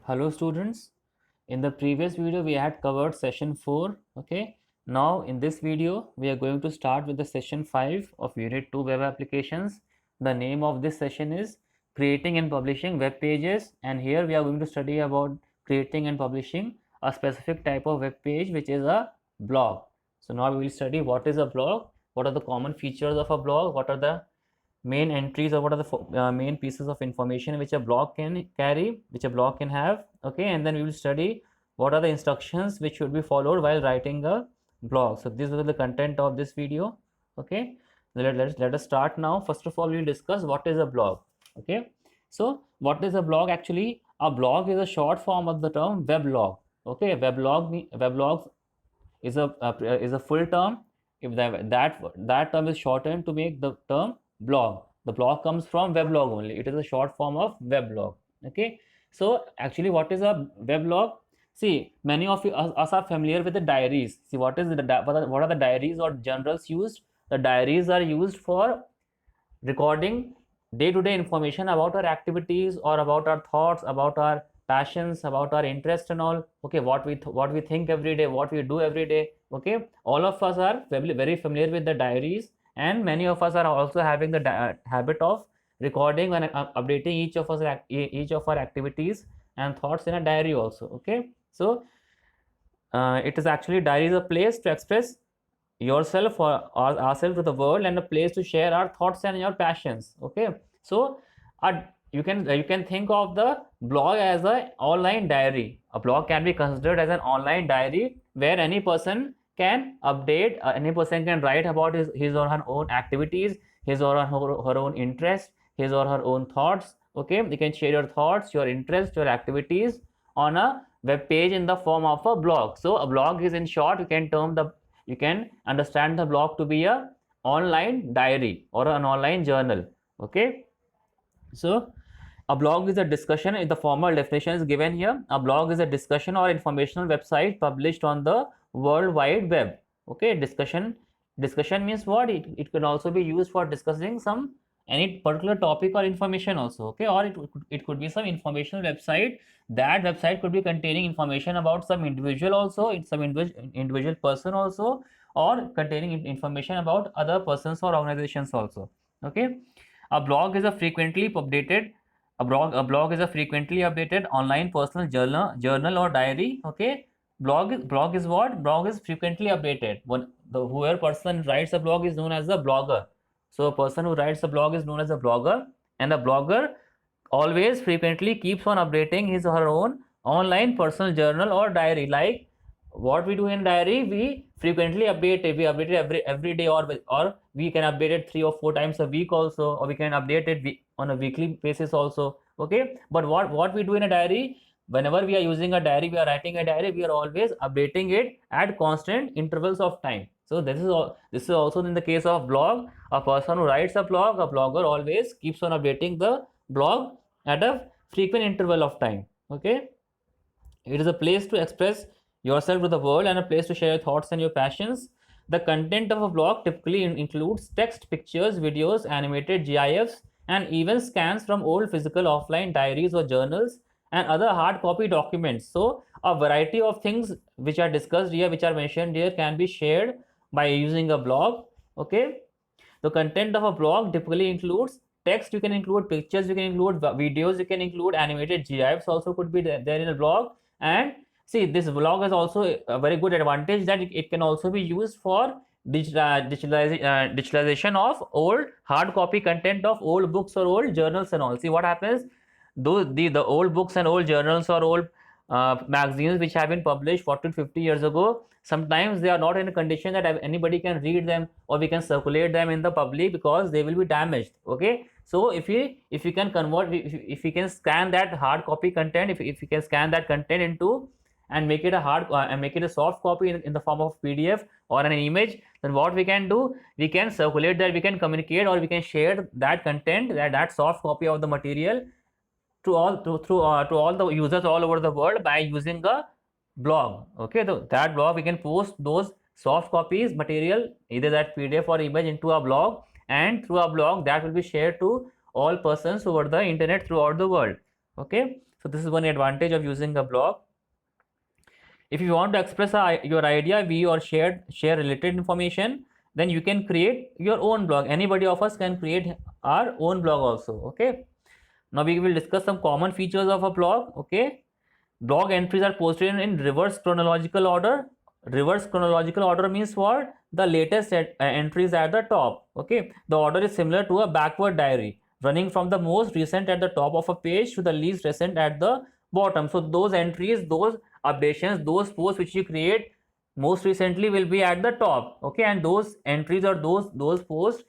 Hello students, in the previous video we had covered session 4. Okay, now in this video we are going to start with the session 5 of unit 2 web applications. The name of this session is creating and publishing web pages, and here we are going to study about creating and publishing a specific type of web page, which is a blog. So now we will study what is a blog, what are the common features of a blog, what are the main entries, or what are the main pieces of information which a blog can carry, which a blog can have. Okay, and then we will study what are the instructions which should be followed while writing a blog. So this is the content of this video. Okay, let us start now. First of all, we will discuss what is a blog. Okay, so what is a blog? Actually, a blog is a short form of the term weblog. Okay, weblogs is a full term. If that term is shortened to make the term blog. The blog comes from weblog only. It is a short form of weblog. Okay, so actually what is a weblog? See, many of us are familiar with the diaries. See, what are the diaries or journals used? The diaries are used for recording day-to-day information about our activities or about our thoughts, about our passions, about our interest and all. Okay, what we think every day, what we do every day. Okay, all of us are very familiar with the diaries, and many of us are also having the habit of recording and updating each of our activities and thoughts in a diary also. Okay, so it is actually diary is a place to express yourself or ourselves to the world, and a place to share our thoughts and your passions. Okay, so you can think of the blog as an online diary. A blog can be considered as an online diary where any person can update, any person can write about his or her own activities, his or her own interest, his or her own thoughts. Okay, you can share your thoughts, your interests, your activities on a web page in the form of a blog. So a blog is, in short, you can understand the blog to be a online diary or an online journal. Okay, so a blog is a discussion. The formal definition is given here. A blog is a discussion or informational website published on the world wide web. Okay, discussion means what? It can also be used for discussing any particular topic or information also. Okay, or it could be some informational website. That website could be containing information about some individual also, some individual person also, or containing information about other persons or organizations also. Okay, a blog is a frequently updated a blog is a frequently updated online personal journal or diary. Okay, blog is what? Blog is frequently updated. When the whoever person writes a blog is known as a blogger. So a person who writes a blog is known as a blogger, and the blogger always frequently keeps on updating his or her own online personal journal or diary. Like what we do in diary, we frequently update it. We update it every day, or we can update it 3 or 4 times a week also, or we can update it on a weekly basis also. Okay, but what we do in a diary, whenever we are using a diary, we are writing a diary, we are always updating it at constant intervals of time. So this is also in the case of blog. A person who writes a blog, a blogger, always keeps on updating the blog at a frequent interval of time. Okay, it is a place to express yourself to the world and a place to share your thoughts and your passions. The content of a blog typically includes text, pictures, videos, animated GIFs, and even scans from old physical offline diaries or journals and other hard copy documents. So a variety of things which are discussed here, which are mentioned here, can be shared by using a blog. Okay, the content of a blog typically includes text, you can include pictures, you can include videos, you can include animated GIFs also could be there in a blog. And see, this blog has also a very good advantage that it can also be used for digitalization of old hard copy content of old books or old journals and all. See what happens, those the old books and old journals or old magazines which have been published 40 to 50 years ago, sometimes they are not in a condition that anybody can read them or we can circulate them in the public because they will be damaged. Okay, so if you can convert, if you can scan that hard copy content, if you can scan that content into and make it a and make it a soft copy in the form of PDF or an image, then what we can do, we can circulate that, we can communicate, or we can share that content, that soft copy of the material to all the users all over the world by using a blog. Okay, that blog, we can post those soft copies material, either that PDF or image, into a blog, and through a blog that will be shared to all persons over the internet throughout the world. Okay, So this is one advantage of using a blog. If you want to express your idea, view, or share related information, then you can create your own blog. Anybody of us can create our own blog also. Okay, now we will discuss some common features of a blog. Okay, blog entries are posted in reverse chronological order. Reverse chronological order means what? The latest entries at the top. Okay, the order is similar to a backward diary, running from the most recent at the top of a page to the least recent at the bottom. So those entries, those updations, those posts which you create most recently will be at the top. Okay, and those entries or those posts,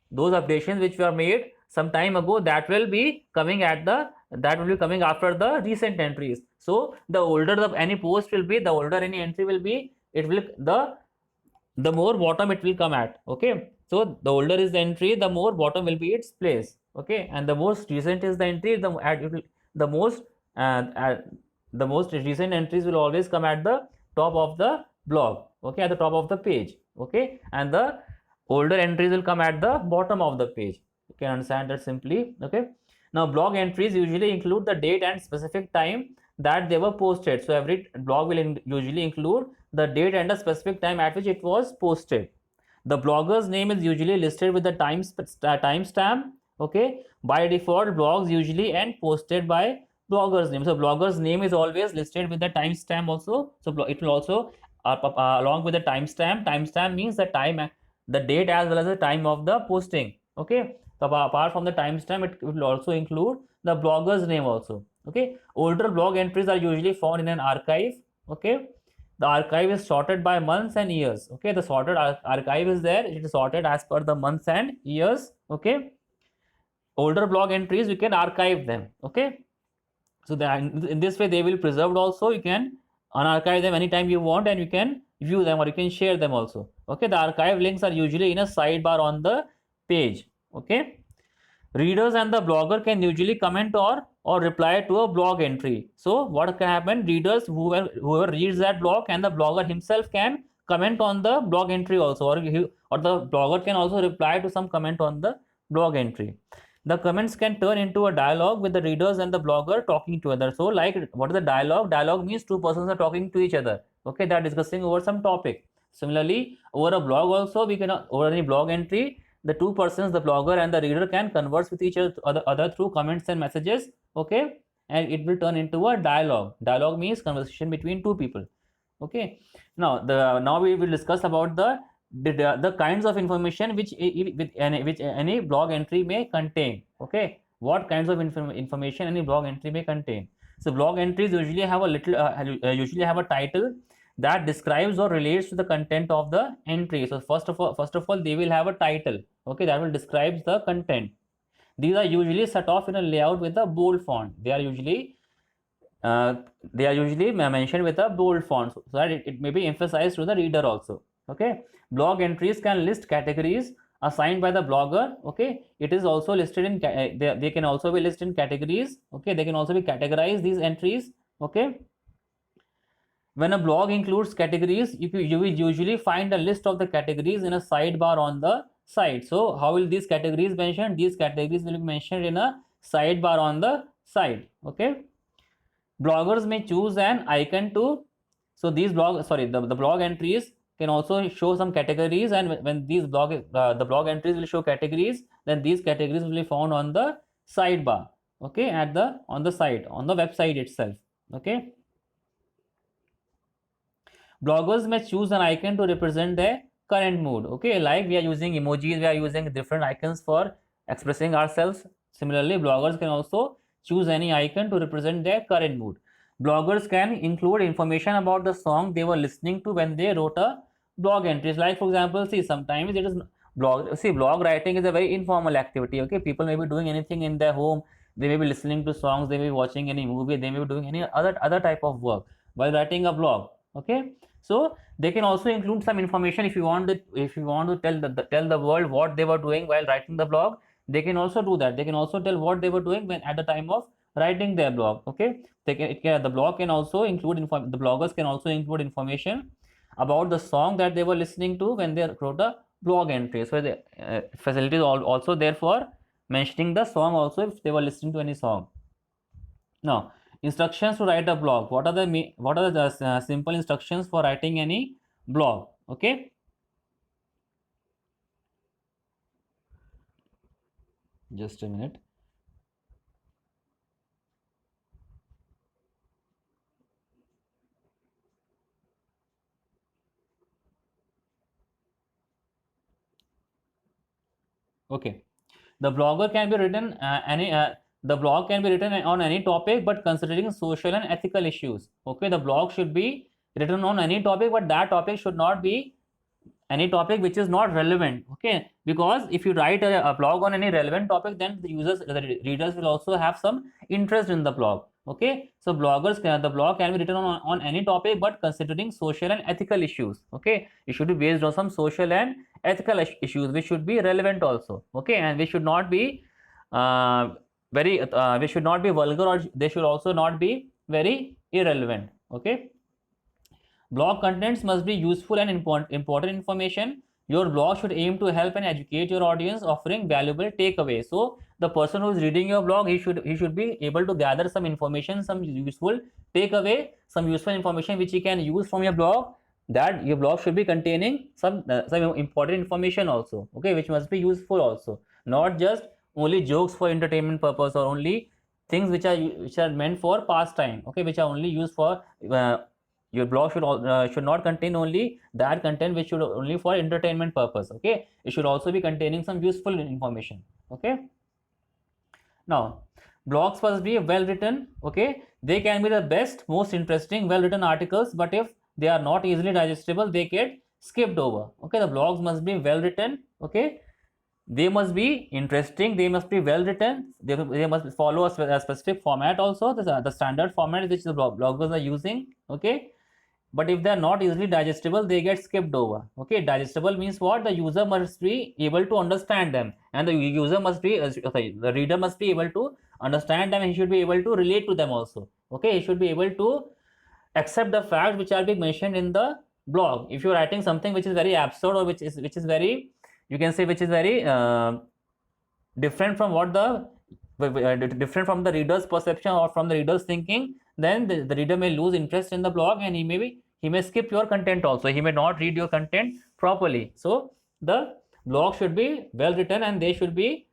those updations which were made some time ago, that will be coming after the recent entries. So the older any post will be, the older any entry will be, it will the more bottom it will come at. Okay, so the older is the entry, the more bottom will be its place. Okay, and the most recent is the entry, the most uh, the most recent entries will always come at the top of the blog. Okay, at the top of the page. Okay, and the older entries will come at the bottom of the page. You can understand that simply. Okay, now blog entries usually include the date and specific time that they were posted. So every blog will usually include the date and the specific time at which it was posted. The blogger's name is usually listed with the timestamp. Okay, by default blogs usually end posted by blogger's name. So blogger's name is always listed with the timestamp also. So it will also along with the timestamp. Timestamp means the time, the date as well as the time of the posting. Okay, so apart from the timestamp, it will also include the blogger's name also. Okay, older blog entries are usually found in an archive. Okay, the archive is sorted by months and years. Okay, the sorted archive is there, it is sorted as per the months and years. Okay, older blog entries you can archive them. Okay, so in this way they will preserved also. You can unarchive them anytime you want, and you can view them or you can share them also. Okay, the archive links are usually in a sidebar on the page. Okay, readers and the blogger can usually comment or reply to a blog entry. So what can happen, readers, whoever reads that blog, and the blogger himself can comment on the blog entry also, or the blogger can also reply to some comment on the blog entry. The comments can turn into a dialogue with the readers and the blogger talking to other. So like, what is the dialogue? Dialogue means two persons are talking to each other. Okay, they are discussing over some topic. Similarly, over a blog also, we can, over any blog entry, the two persons, the blogger and the reader, can converse with each other through comments and messages. Okay, and it will turn into a dialogue. Dialogue means conversation between two people. Okay, now we will discuss about the kinds of information which any blog entry may contain. Okay, what kinds of information any blog entry may contain. So blog entries usually have a title that describes or relates to the content of the entry. So first of all they will have a title. Okay, that will describe the content. These are usually set off in a layout with a bold font. They are usually mentioned with a bold font, so that it may be emphasized to the reader also. Okay, blog entries can list categories assigned by the blogger. Okay, it is also listed in they can also be listed in categories. Okay, they can also be categorized, these entries. Okay, when a blog includes categories, you will usually find a list of the categories in a sidebar on the site. So how will these categories mentioned? These categories will be mentioned in a sidebar on the site. Okay, bloggers may choose an icon to, so these the blog entries can also show some categories, and when these the blog entries will show categories, then these categories will be found on the sidebar. Okay, on the site, on the website itself. Okay, bloggers may choose an icon to represent their current mood. Okay, like we are using emojis, we are using different icons for expressing ourselves. Similarly, bloggers can also choose any icon to represent their current mood. Bloggers can include information about the song they were listening to when they wrote a blog entries. Like for example, see, sometimes it is blog writing is a very informal activity. Okay, people may be doing anything in their home, they may be listening to songs, they may be watching any movie, they may be doing any other type of work while writing a blog. Okay, so they can also include some information. If you want to tell the world what they were doing while writing the blog, they can also do that. They can also tell what they were doing when at the time of writing their blog. Okay, the blog can also include the bloggers can also include information about the song that they were listening to when they wrote a blog entry. So the facility is also there for mentioning the song also if they were listening to any song. Now, Instructions to write a blog. What are the simple instructions for writing any blog? Okay, just a minute. Okay, the blogger can be written any the blog can be written on any topic, but considering social and ethical issues. Okay, the blog should be written on any topic, but that topic should not be any topic which is not relevant. Okay, because if you write a blog on any relevant topic, then the readers will also have some interest in the blog. Okay, so the blog can be written on any topic, but considering social and ethical issues. Okay, it should be based on some social and ethical issues which should be relevant also. Okay, and we should not be uh, we should not be vulgar, or they should also not be very irrelevant. Okay, blog contents must be useful and important information. Your blog should aim to help and educate your audience, offering valuable takeaways. So the person who is reading your blog, he should be able to gather some information, some useful takeaway, some useful information which he can use from your blog. That your blog should be containing some important information also. Okay, which must be useful also, not just only jokes for entertainment purpose, or only things which are meant for pastime. Okay, which are only used for your blog should not contain only that content which should only for entertainment purpose. Okay, it should also be containing some useful information. Okay, now blogs must be well written. Okay, they can be the best, most interesting, well written articles, but if they are not easily digestible, they get skipped over. Okay, the blogs must be well written. Okay, they must be interesting, they must be well written, they must follow a specific format also, the standard format which the bloggers are using. Okay, but if they are not easily digestible, they get skipped over. Okay, digestible means what? The user must be able to understand them, and the user must be the reader must be able to understand them, and he should be able to relate to them also. Okay, he should be able to accept the facts which are being mentioned in the blog. If you're writing something which is very absurd, or which is very, you can say, which is very different from what the different from the reader's perception or from the reader's thinking, then the reader may lose interest in the blog, and he may skip your content also, he may not read your content properly. So the blog should be well written, and they should be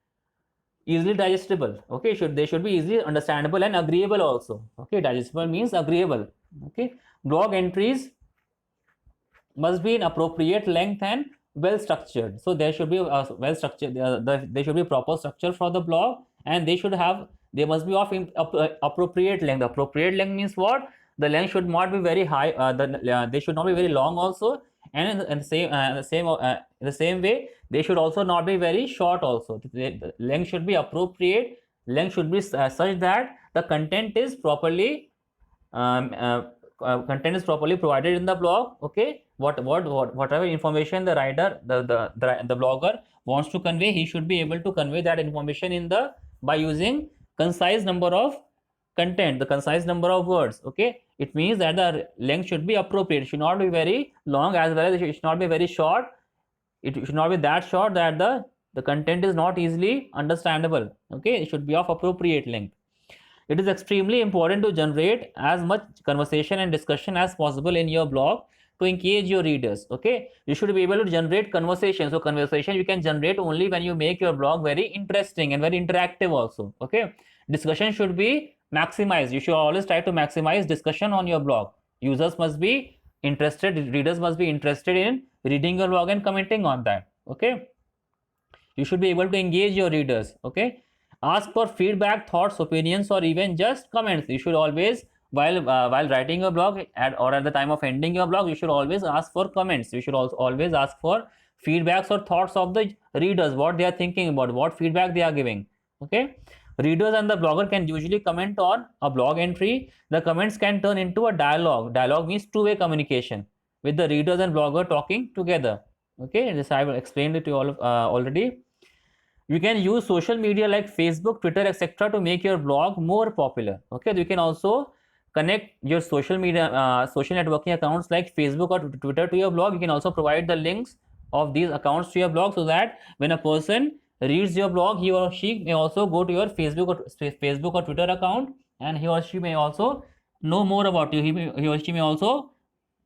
easily digestible. Okay, they should be easily understandable and agreeable also. Okay, digestible means agreeable. Okay, blog entries must be in appropriate length and well structured. So there should be well structured, there should be proper structure for the blog, and they must be of appropriate length. Appropriate length means what? The length should not be very high, they should not be very long also, and in the same way, they should also not be very short also. The length should be appropriate. Length should be such that the content is properly provided in the blog. Okay, whatever information the writer, the blogger wants to convey, he should be able to convey that information by using concise number of content, the concise number of words. Okay, it means that the length should be appropriate. It should not be very long, as well as it should not be very short. It should not be that short that the content is not easily understandable. Okay, it should be of appropriate length. It is extremely important to generate as much conversation and discussion as possible in your blog to engage your readers. Okay, you should be able to generate conversation. So conversation you can generate only when you make your blog very interesting and very interactive also. Okay, discussion should be maximized. You should always try to maximize discussion on your blog. Users must be interested, readers must be interested in reading your blog and commenting on that. Okay, you should be able to engage your readers. Okay, ask for feedback, thoughts, opinions, or even just comments. You should always, while writing your blog, or at the time of ending your blog, you should always ask for comments. You should also always ask for feedbacks or thoughts of the readers, what they are thinking about, what feedback they are giving. Okay, readers and the blogger can usually comment on a blog entry. The comments can turn into a dialogue. Dialogue means two-way communication with the readers and blogger talking together. Okay, this I have explained it to you all already. You can use social media like Facebook, Twitter, etc. to make your blog more popular. Okay, you can also connect your social networking accounts like Facebook or Twitter to your blog. You can also provide the links of these accounts to your blog, so that when a person reads your blog, he or she may also go to your Facebook or Twitter account and he or she may also know more about you. He or she may also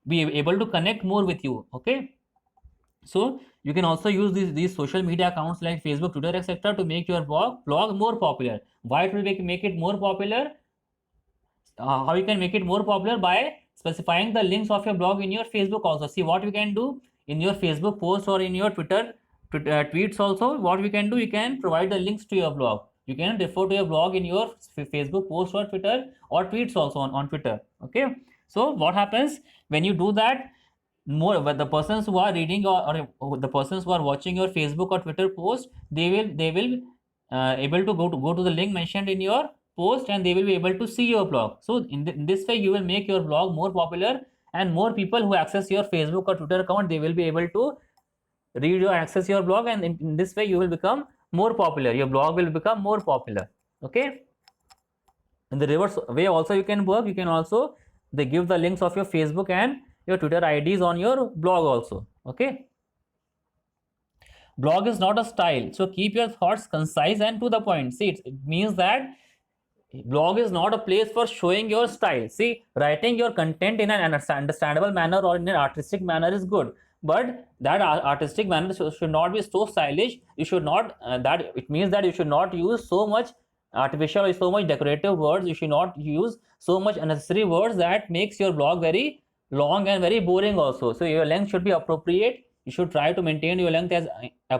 be able to connect more with you. Okay, so you can also use these social media accounts like Facebook, Twitter, etc. to make your blog more popular. Why it will make it more popular? How you can make it more popular? By specifying the links of your blog in your Facebook also. See what we can do in your Facebook post or in your Twitter tweets also. What we can do, you can provide the links to your blog. You can refer to your blog in your Facebook post or Twitter or tweets also on Twitter. Okay, so what happens when you do that? More, but the persons who are reading or the persons who are watching your Facebook or Twitter post, they will able to go to the link mentioned in your post, and they will be able to see your blog. So in this way you will make your blog more popular, and more people who access your Facebook or Twitter account, they will be able to read or access your blog, and in this way you will become more popular. Your blog will become more popular. Okay, in the reverse way also you can work. You can also they give the links of your Facebook and your Twitter IDs on your blog also. Okay, blog is not a style, so keep your thoughts concise and to the point. See, it means that blog is not a place for showing your style. See, writing your content in an understandable manner or in an artistic manner is good, but that artistic manner should not be so stylish. You should not that it means that you should not use so much artificial or so much decorative words. You should not use so much unnecessary words that makes your blog very long and very boring also. So your length should be appropriate. You should try to maintain your length as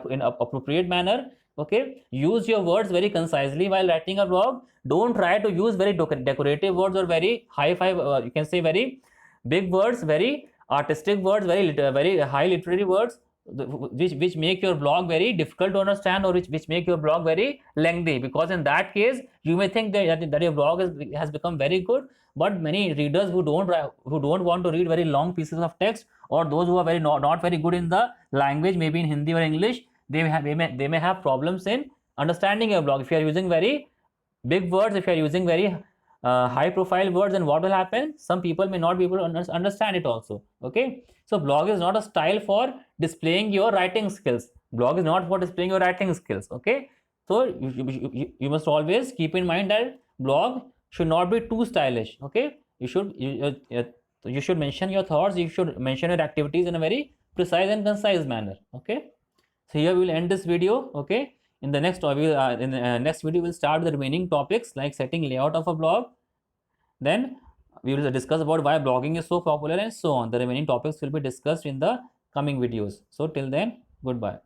in appropriate manner. Okay, use your words very concisely while writing a blog. Don't try to use very decorative words or very high-fi, you can say very big words, very artistic words, very high literary words, which make your blog very difficult to understand, or which make your blog very lengthy. Because in that case you may think that your blog has become very good, but many readers who don't want to read very long pieces of text, or those who are very not very good in the language, maybe in Hindi or English, they may have problems in understanding your blog. If you are using very big words, if you are using very high profile words, then what will happen? Some people may not be able to understand it also. Okay, so blog is not a style for displaying your writing skills. Blog is not for displaying your writing skills. Okay, so you must always keep in mind that blog should not be too stylish. Okay, you should mention your thoughts, you should mention your activities in a very precise and concise manner. Okay, so here we will end this video. Okay, in the next next video we'll start with the remaining topics like setting layout of a blog. Then we will discuss about why blogging is so popular and so on. The remaining topics will be discussed in the coming videos. So till then, goodbye.